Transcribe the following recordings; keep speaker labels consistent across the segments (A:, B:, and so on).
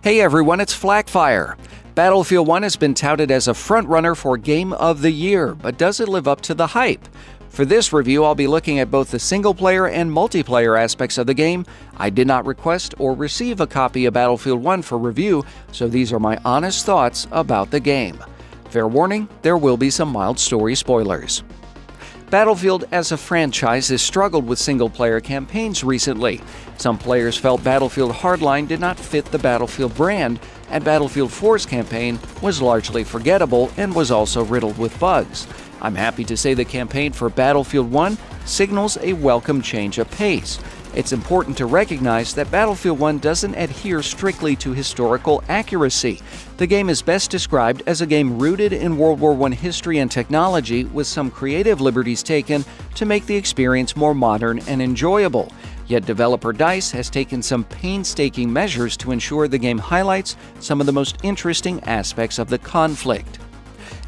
A: Hey everyone, it's Flakfire. Battlefield 1 has been touted as a frontrunner for Game of the Year, but does it live up to the hype? For this review, I'll be looking at both the single-player and multiplayer aspects of the game. I did not request or receive a copy of Battlefield 1 for review, so these are my honest thoughts about the game. Fair warning, there will be some mild story spoilers. Battlefield as a franchise has struggled with single-player campaigns recently. Some players felt Battlefield Hardline did not fit the Battlefield brand, and Battlefield 4's campaign was largely forgettable and was also riddled with bugs. I'm happy to say the campaign for Battlefield 1 signals a welcome change of pace. It's important to recognize that Battlefield 1 doesn't adhere strictly to historical accuracy. The game is best described as a game rooted in World War I history and technology, with some creative liberties taken to make the experience more modern and enjoyable. Yet developer DICE has taken some painstaking measures to ensure the game highlights some of the most interesting aspects of the conflict.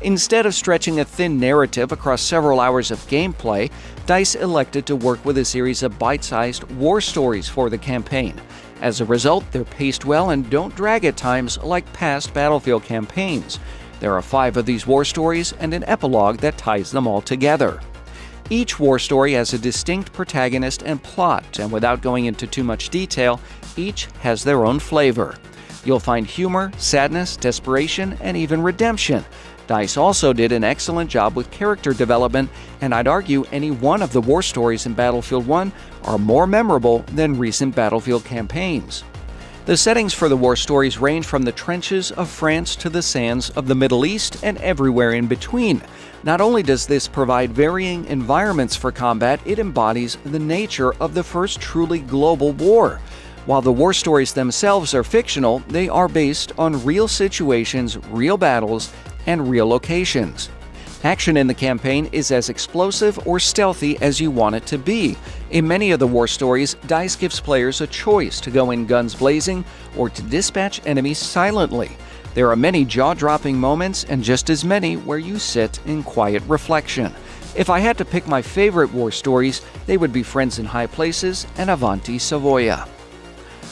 A: Instead of stretching a thin narrative across several hours of gameplay, DICE elected to work with a series of bite-sized war stories for the campaign. As a result, they're paced well and don't drag at times like past Battlefield campaigns. There are 5 of these war stories and an epilogue that ties them all together. Each war story has a distinct protagonist and plot, and without going into too much detail, each has their own flavor. You'll find humor, sadness, desperation, and even redemption. DICE also did an excellent job with character development, and I'd argue any one of the war stories in Battlefield 1 are more memorable than recent Battlefield campaigns. The settings for the war stories range from the trenches of France to the sands of the Middle East and everywhere in between. Not only does this provide varying environments for combat, it embodies the nature of the first truly global war. While the war stories themselves are fictional, they are based on real situations, real battles, and real locations. Action in the campaign is as explosive or stealthy as you want it to be. In many of the war stories, DICE gives players a choice to go in guns blazing or to dispatch enemies silently. There are many jaw-dropping moments and just as many where you sit in quiet reflection. If I had to pick my favorite war stories, they would be Friends in High Places and Avanti Savoia.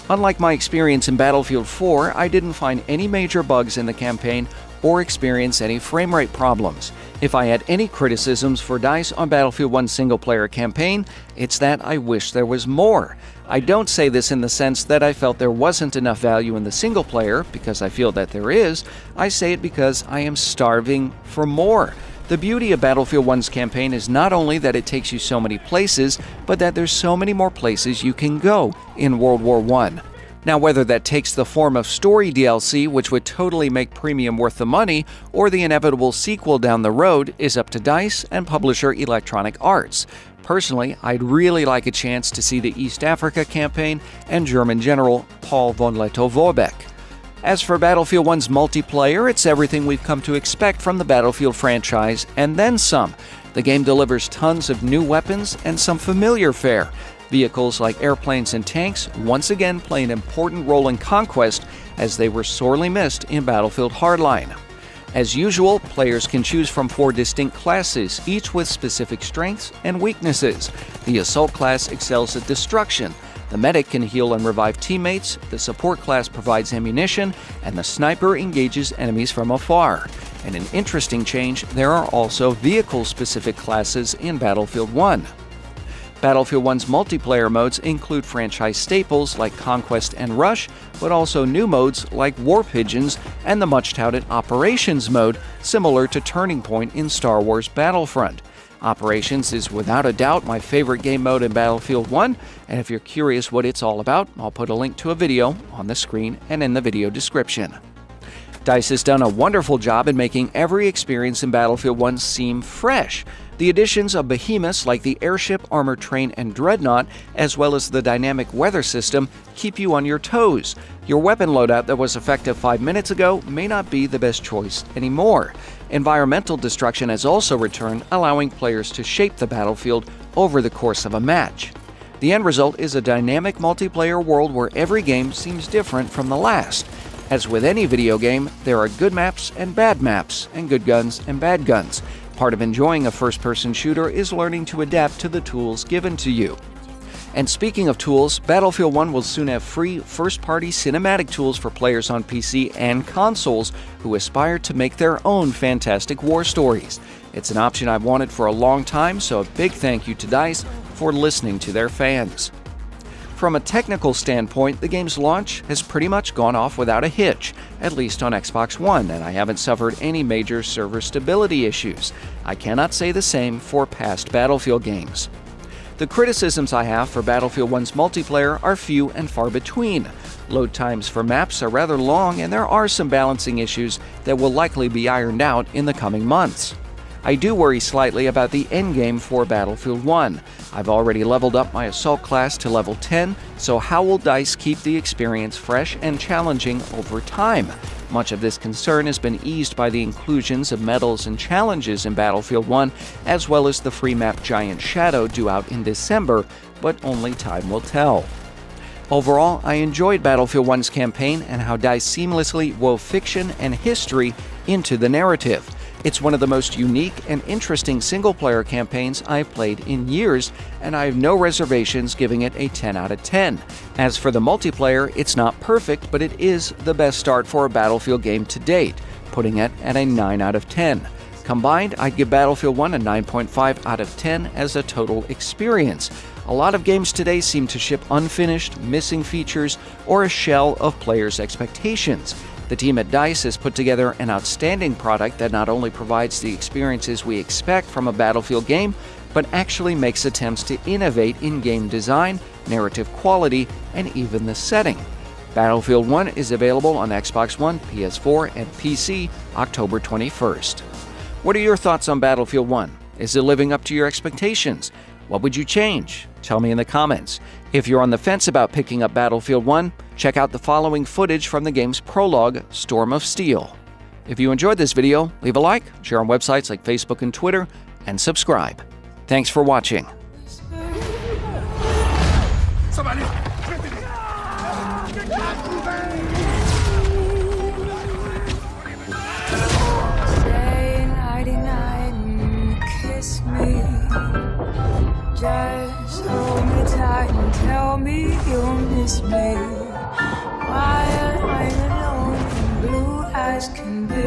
A: Unlike my experience in Battlefield 4, I didn't find any major bugs in the campaign or experience any frame rate problems. If I had any criticisms for DICE on Battlefield 1's single-player campaign, it's that I wish there was more. I don't say this in the sense that I felt there wasn't enough value in the single-player, because I feel that there is. I say it because I am starving for more. The beauty of Battlefield 1's campaign is not only that it takes you so many places, but that there's so many more places you can go in World War I. Now, whether that takes the form of story DLC, which would totally make premium worth the money, or the inevitable sequel down the road, is up to DICE and publisher Electronic Arts. Personally, I'd really like a chance to see the East Africa campaign and German General Paul von Lettow-Vorbeck. As for Battlefield 1's multiplayer, it's everything we've come to expect from the Battlefield franchise, and then some. The game delivers tons of new weapons and some familiar fare. Vehicles like airplanes and tanks once again play an important role in Conquest, as they were sorely missed in Battlefield Hardline. As usual, players can choose from 4 distinct classes, each with specific strengths and weaknesses. The Assault class excels at destruction. The Medic can heal and revive teammates, the Support class provides ammunition, and the Sniper engages enemies from afar. And an interesting change, there are also vehicle-specific classes in Battlefield 1. Battlefield 1's multiplayer modes include franchise staples like Conquest and Rush, but also new modes like War Pigeons and the much-touted Operations mode, similar to Turning Point in Star Wars Battlefront. Operations is without a doubt my favorite game mode in Battlefield 1, and if you're curious what it's all about, I'll put a link to a video on the screen and in the video description. DICE has done a wonderful job in making every experience in Battlefield 1 seem fresh. The additions of behemoths like the airship, armored train, and dreadnought, as well as the dynamic weather system, keep you on your toes. Your weapon loadout that was effective 5 minutes ago may not be the best choice anymore. Environmental destruction has also returned, allowing players to shape the battlefield over the course of a match. The end result is a dynamic multiplayer world where every game seems different from the last. As with any video game, there are good maps, and good guns and bad guns. Part of enjoying a first-person shooter is learning to adapt to the tools given to you. And speaking of tools, Battlefield 1 will soon have free first-party cinematic tools for players on PC and consoles who aspire to make their own fantastic war stories. It's an option I've wanted for a long time, so a big thank you to DICE for listening to their fans. From a technical standpoint, the game's launch has pretty much gone off without a hitch, at least on Xbox One, and I haven't suffered any major server stability issues. I cannot say the same for past Battlefield games. The criticisms I have for Battlefield 1's multiplayer are few and far between. Load times for maps are rather long, and there are some balancing issues that will likely be ironed out in the coming months. I do worry slightly about the endgame for Battlefield 1. I've already leveled up my Assault class to level 10, so how will DICE keep the experience fresh and challenging over time? Much of this concern has been eased by the inclusions of medals and challenges in Battlefield 1, as well as the free map Giant Shadow due out in December, but only time will tell. Overall, I enjoyed Battlefield 1's campaign and how DICE seamlessly wove fiction and history into the narrative. It's one of the most unique and interesting single-player campaigns I've played in years, and I have no reservations giving it a 10 out of 10. As for the multiplayer, it's not perfect, but it is the best start for a Battlefield game to date, putting it at a 9 out of 10. Combined, I'd give Battlefield 1 a 9.5 out of 10 as a total experience. A lot of games today seem to ship unfinished, missing features, or a shell of players' expectations. The team at DICE has put together an outstanding product that not only provides the experiences we expect from a Battlefield game, but actually makes attempts to innovate in game design, narrative quality, and even the setting. Battlefield 1 is available on Xbox One, PS4, and PC October 21st. What are your thoughts on Battlefield 1? Is it living up to your expectations? What would you change? Tell me in the comments. If you're on the fence about picking up Battlefield 1, check out the following footage from the game's prologue, Storm of Steel. If you enjoyed this video, leave a like, share on websites like Facebook and Twitter, and subscribe. Thanks for watching.
B: Say nighty-night and kiss me. Just hold me tight and tell me you'll miss me while I'm alone and blue as can be.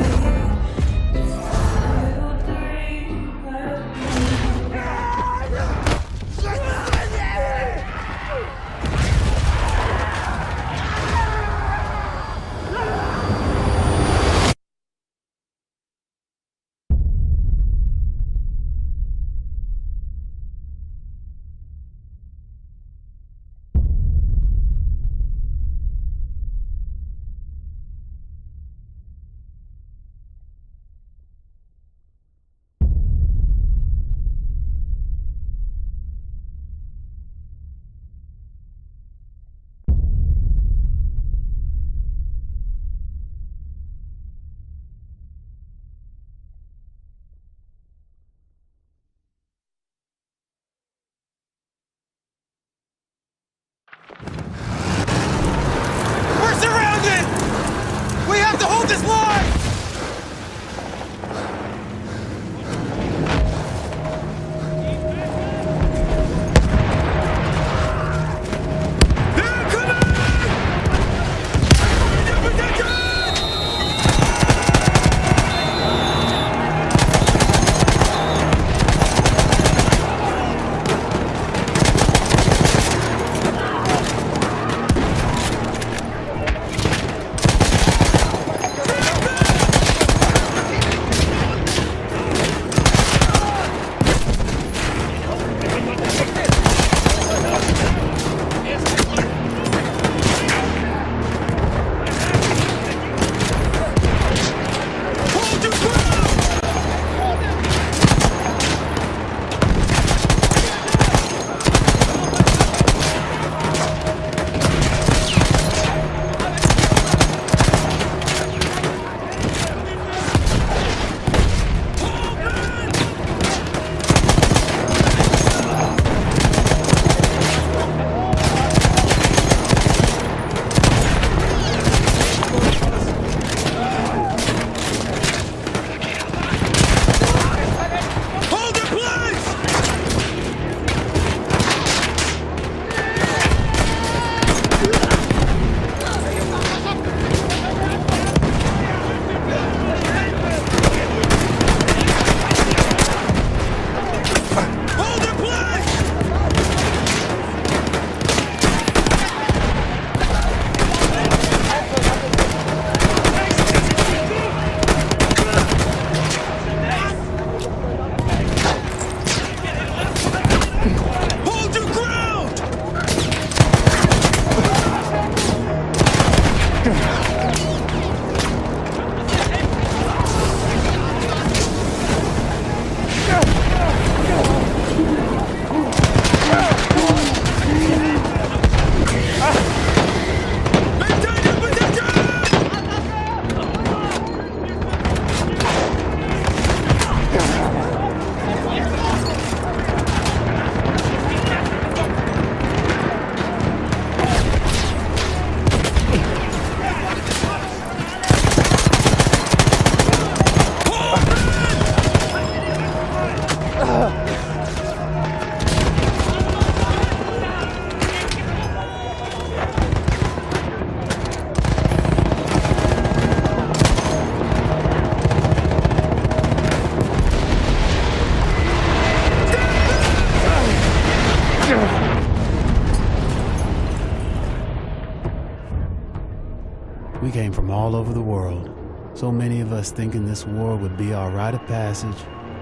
C: We came from all over the world, so many of us thinking this war would be our rite of passage,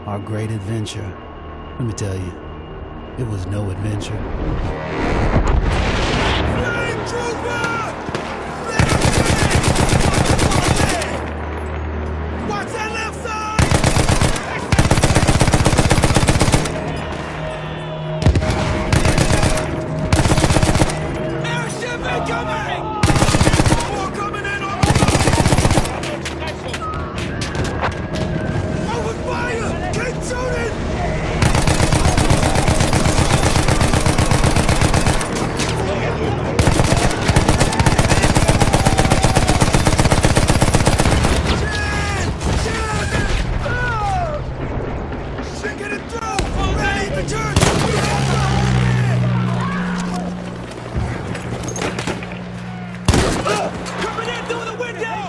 C: our great adventure. Let me tell you, it was no adventure.
D: Flame trooper! Watch that left side! Airship incoming! More coming in on the Open fire! Keep shooting! Sinking it through! Ready to turn! Coming in through the window!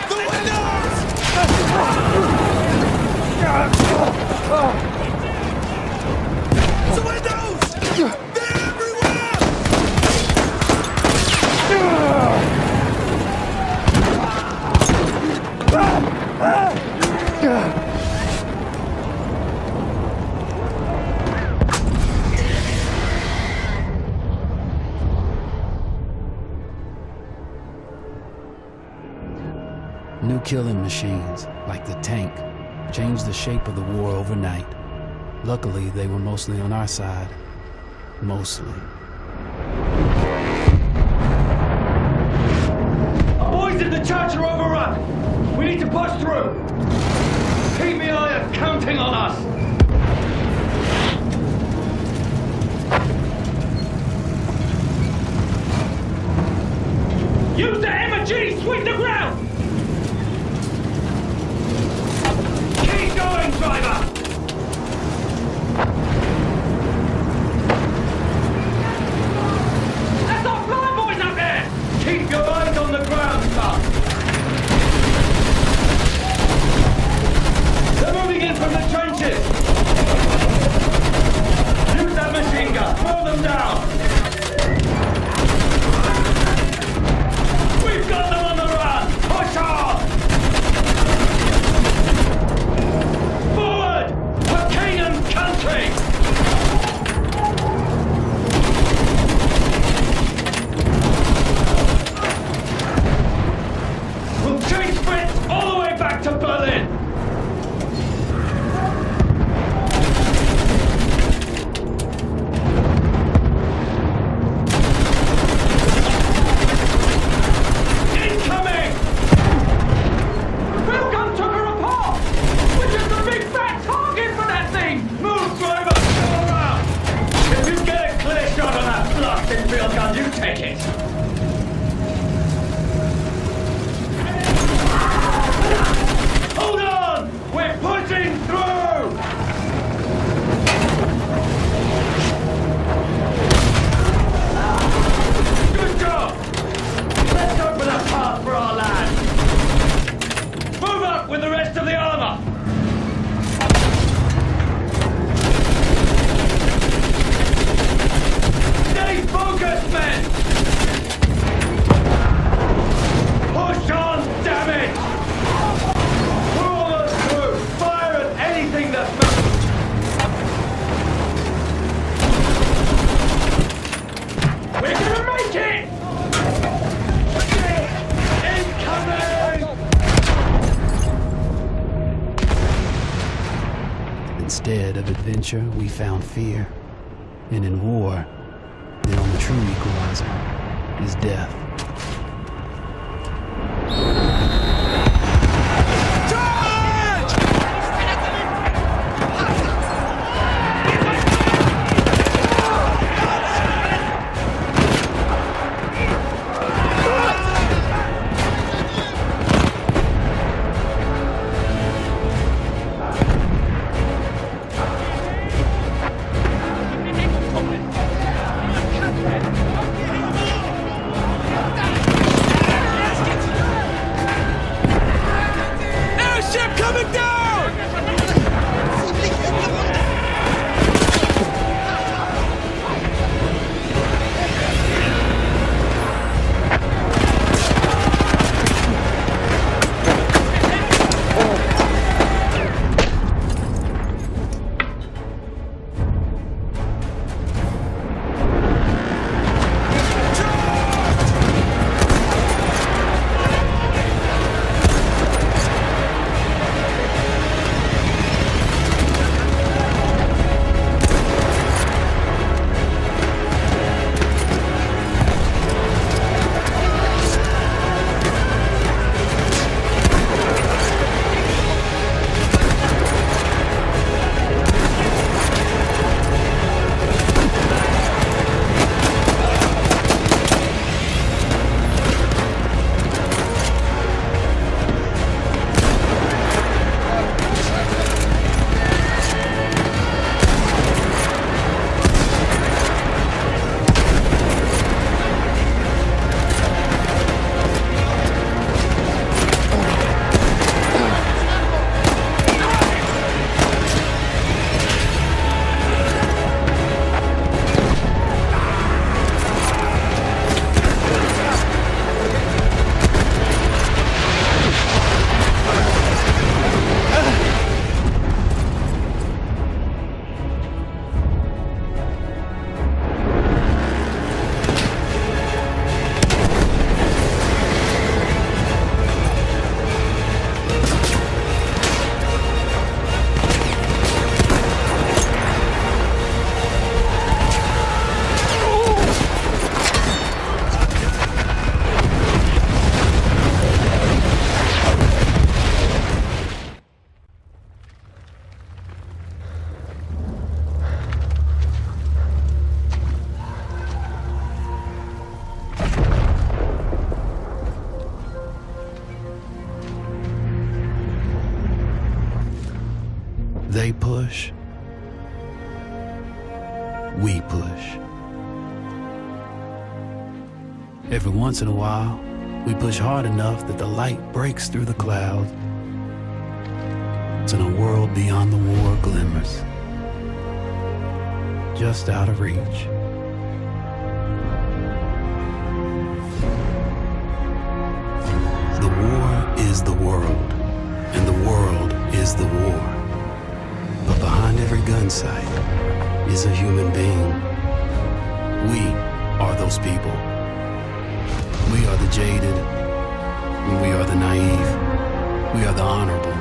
D: The windows! The windows! They're everywhere!
C: New killing machines, like the tank, changed the shape of the war overnight. Luckily, they were mostly on our side. Mostly.
E: Our boys in the church are overrun. We need to push through. PBI are counting on us. Use the M&G, sweep the ground. Keep going, driver. That's our fly boys up there. Keep your eyes on the ground, son. They're moving in from the trenches. Use that machine gun. Throw them down. We've got them on the run. Push on. Forward for Canaan country. We'll change Fritz all the way back to Berlin. Incoming! Railgun took her apart! We're just a big fat target for that thing! Move, driver! Go around! If you get a clear shot on that blasted field gun, you take it! Hold on! We're pushing through! Good job! Let's open a path for our lads! Move up with the rest of the armor! Stay focused, men! Push on, damn it! We're almost through! Fire at anything that moves! We're gonna make it! Incoming!
C: Instead of adventure, we found fear. And in war, the only true equalizer is death. they push, we push. Every once in a while, we push hard enough that the light breaks through the clouds, and a world beyond the war glimmers, just out of reach. The war is the world, and the world is the war. But behind every gun sight is a human being. We are those people. We are the jaded, and we are the naive. We are the honorable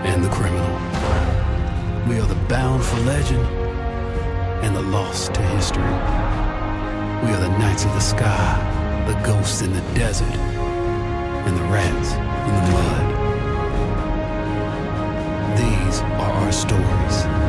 C: and the criminal. We are the bound for legend and the lost to history. We are the knights of the sky, the ghosts in the desert, and the rats in the mud. These are our stories.